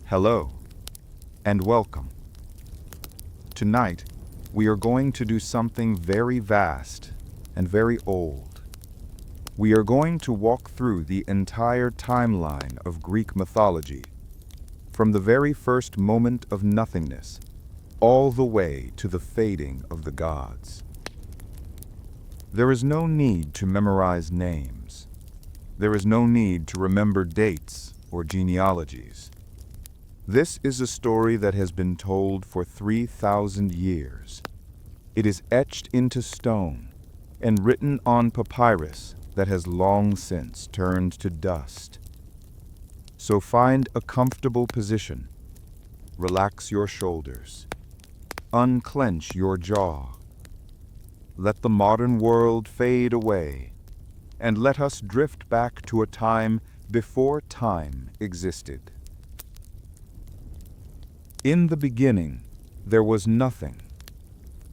Hello, and welcome. Tonight, we are going to do something very vast and very old. We are going to walk through the entire timeline of Greek mythology, from the very first moment of nothingness, all the way to the fading of the gods. There is no need to memorize names. There is no need to remember dates or genealogies. This is a story that has been told for 3,000 years. It is etched into stone and written on papyrus that has long since turned to dust. So find a comfortable position, relax your shoulders, unclench your jaw. Let the modern world fade away, and let us drift back to a time before time existed. In the beginning, there was nothing.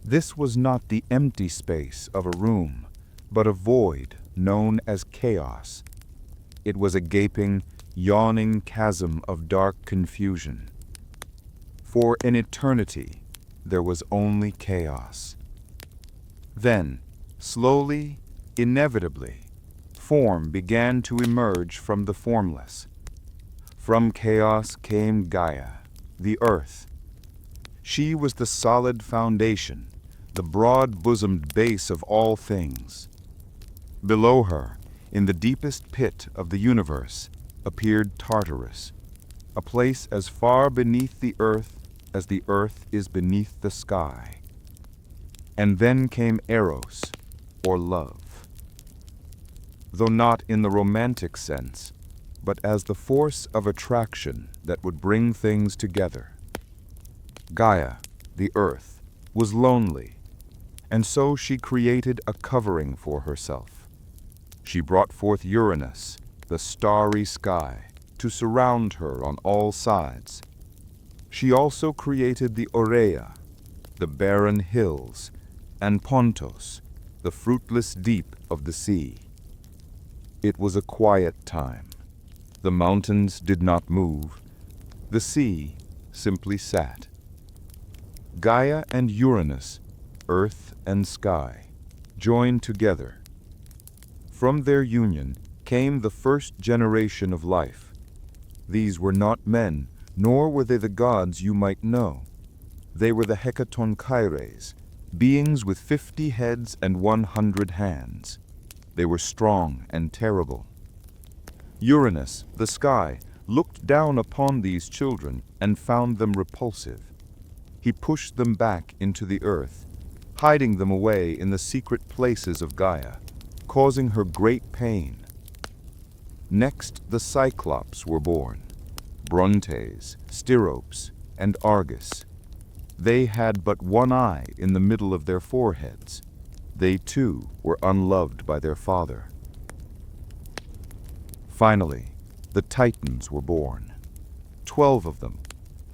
This was not the empty space of a room, but a void known as chaos. It was a gaping, yawning chasm of dark confusion. For an eternity, there was only chaos. Then, slowly, inevitably, form began to emerge from the formless. From chaos came Gaia, the earth. She was the solid foundation, the broad-bosomed base of all things. Below her, in the deepest pit of the universe, appeared Tartarus, a place as far beneath the earth is beneath the sky. And then came Eros, or love. Though not in the romantic sense, but as the force of attraction that would bring things together. Gaia, the earth, was lonely, and so she created a covering for herself. She brought forth Uranus, the starry sky, to surround her on all sides. She also created the Aurea, the barren hills, and Pontos, the fruitless deep of the sea. It was a quiet time. The mountains did not move. The sea simply sat. Gaia and Uranus, earth and sky, joined together. From their union came the first generation of life. These were not men, nor were they the gods you might know. They were the Hekatonchires, beings with 50 heads and 100 hands. They were strong and terrible. Uranus, the sky, looked down upon these children and found them repulsive. He pushed them back into the earth, hiding them away in the secret places of Gaia, causing her great pain. Next, the Cyclops were born, Brontes, Steropes, and Argus. They had but one eye in the middle of their foreheads. They too were unloved by their father. Finally, the Titans were born, 12 of them,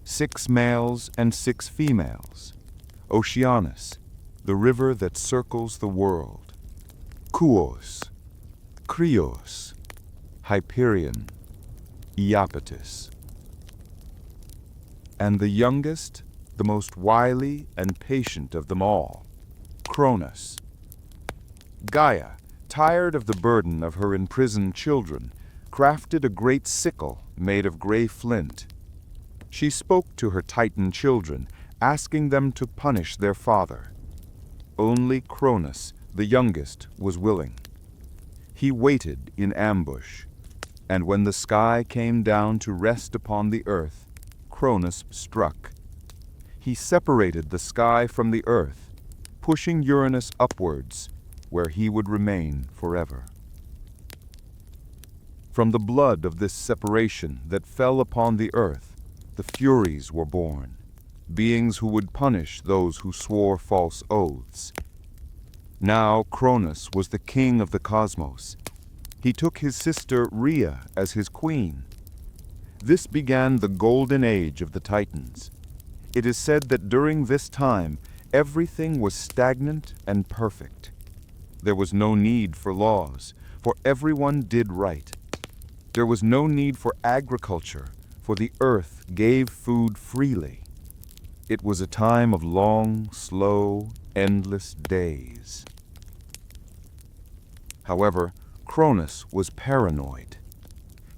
6 males and 6 females. Oceanus, the river that circles the world. Kuos, Krios, Hyperion, Iapetus. And the youngest, the most wily and patient of them all, Cronus. Gaia, tired of the burden of her imprisoned children, crafted a great sickle made of gray flint. She spoke to her Titan children, asking them to punish their father. Only Cronus, the youngest, was willing. He waited in ambush, and when the sky came down to rest upon the earth, Cronus struck. He separated the sky from the earth, pushing Uranus upwards, where he would remain forever. From the blood of this separation that fell upon the earth, the Furies were born, beings who would punish those who swore false oaths. Now Cronus was the king of the cosmos. He took his sister Rhea as his queen. This began the golden age of the Titans. It is said that during this time, everything was stagnant and perfect. There was no need for laws, for everyone did right. There was no need for agriculture, for the earth gave food freely. It was a time of long, slow, endless days. However, Cronus was paranoid.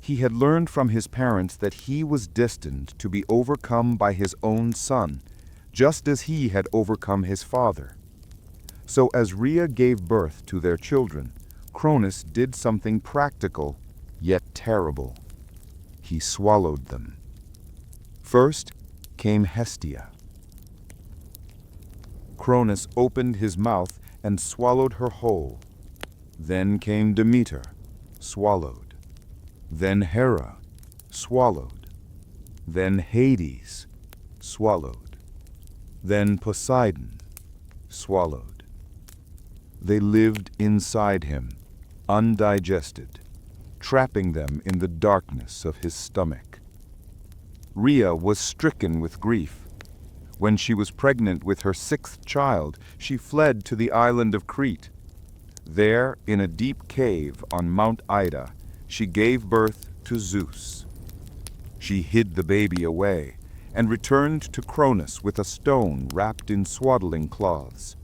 He had learned from his parents that he was destined to be overcome by his own son, just as he had overcome his father. So as Rhea gave birth to their children, Cronus did something practical, yet terrible. He swallowed them. First came Hestia. Cronus opened his mouth and swallowed her whole. Then came Demeter, swallowed. Then Hera, swallowed. Then Hades, swallowed. Then Poseidon, swallowed. They lived inside him, undigested, trapping them in the darkness of his stomach. Rhea was stricken with grief. When she was pregnant with her 6th child, she fled to the island of Crete. There, in a deep cave on Mount Ida, she gave birth to Zeus. She hid the baby away and returned to Cronus with a stone wrapped in swaddling cloths.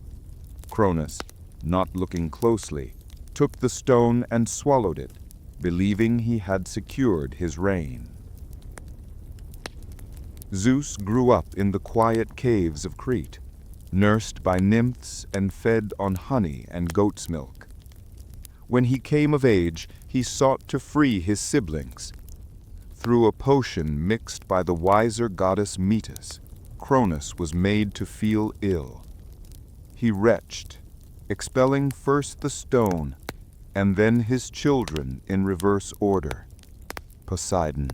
Cronus, not looking closely, took the stone and swallowed it, believing he had secured his reign. Zeus grew up in the quiet caves of Crete, nursed by nymphs and fed on honey and goat's milk. When he came of age, he sought to free his siblings. Through a potion mixed by the wiser goddess Metis, Cronus was made to feel ill. He retched, expelling first the stone, and then his children in reverse order: Poseidon,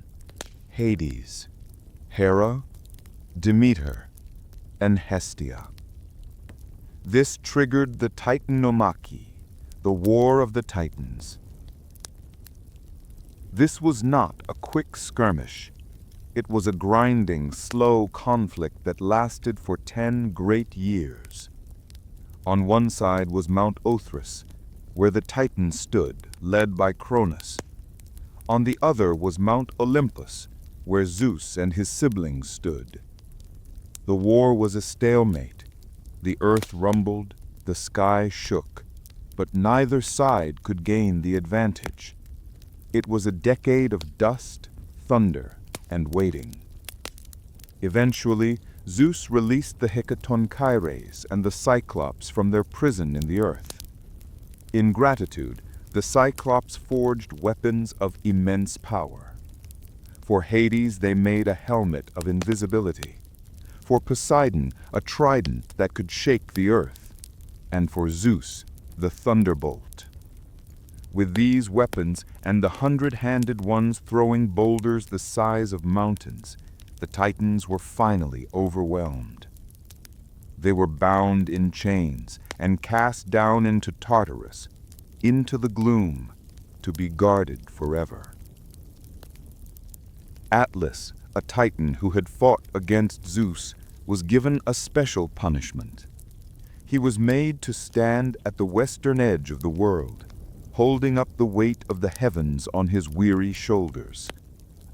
Hades, Hera, Demeter, and Hestia. This triggered the Titanomachy, the War of the Titans. This was not a quick skirmish. It was a grinding, slow conflict that lasted for 10 great years. On one side was Mount Othrys, where the Titans stood, led by Cronus. On the other was Mount Olympus, where Zeus and his siblings stood. The war was a stalemate. The earth rumbled, the sky shook, but neither side could gain the advantage. It was a decade of dust, thunder, and waiting. Eventually, Zeus released the Hecatoncheires and the Cyclops from their prison in the earth. In gratitude, the Cyclops forged weapons of immense power. For Hades, they made a helmet of invisibility. For Poseidon, a trident that could shake the earth. And for Zeus, the thunderbolt. With these weapons and the 100-handed ones throwing boulders the size of mountains, the Titans were finally overwhelmed. They were bound in chains and cast down into Tartarus, into the gloom, to be guarded forever. Atlas, a Titan who had fought against Zeus, was given a special punishment. He was made to stand at the western edge of the world, holding up the weight of the heavens on his weary shoulders,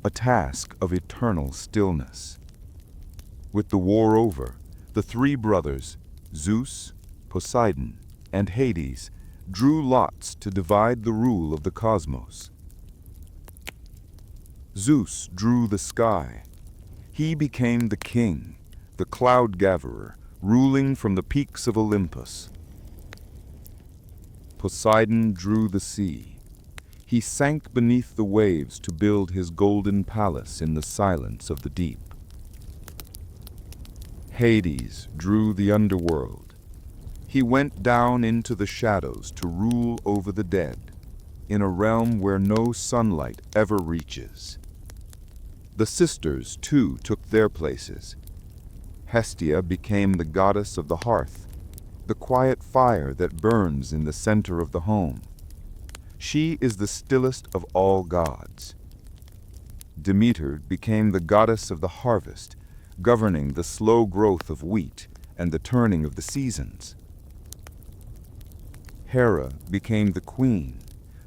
a task of eternal stillness. With the war over, the 3 brothers, Zeus, Poseidon, and Hades, drew lots to divide the rule of the cosmos. Zeus drew the sky. He became the king, the cloud-gatherer, ruling from the peaks of Olympus. Poseidon drew the sea. He sank beneath the waves to build his golden palace in the silence of the deep. Hades drew the underworld. He went down into the shadows to rule over the dead, in a realm where no sunlight ever reaches. The sisters, too, took their places. Hestia became the goddess of the hearth, the quiet fire that burns in the center of the home. She is the stillest of all gods. Demeter became the goddess of the harvest, governing the slow growth of wheat and the turning of the seasons. Hera became the queen,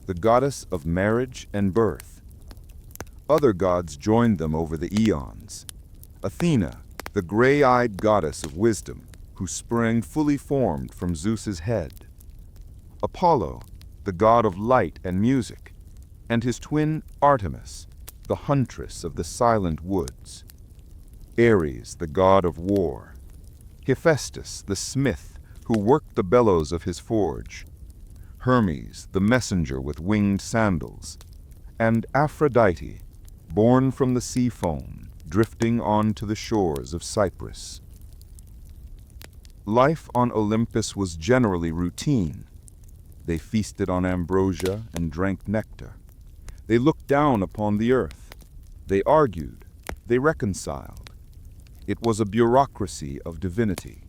the goddess of marriage and birth. Other gods joined them over the eons. Athena, the gray-eyed goddess of wisdom, who sprang fully formed from Zeus's head. Apollo, the god of light and music, and his twin Artemis, the huntress of the silent woods. Ares, the god of war. Hephaestus, the smith, who worked the bellows of his forge. Hermes, the messenger with winged sandals. And Aphrodite, born from the sea foam, drifting on to the shores of Cyprus. Life on Olympus was generally routine. They feasted on ambrosia and drank nectar. They looked down upon the earth. They argued. They reconciled. It was a bureaucracy of divinity.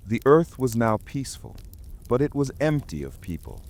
The earth was now peaceful, but it was empty of people.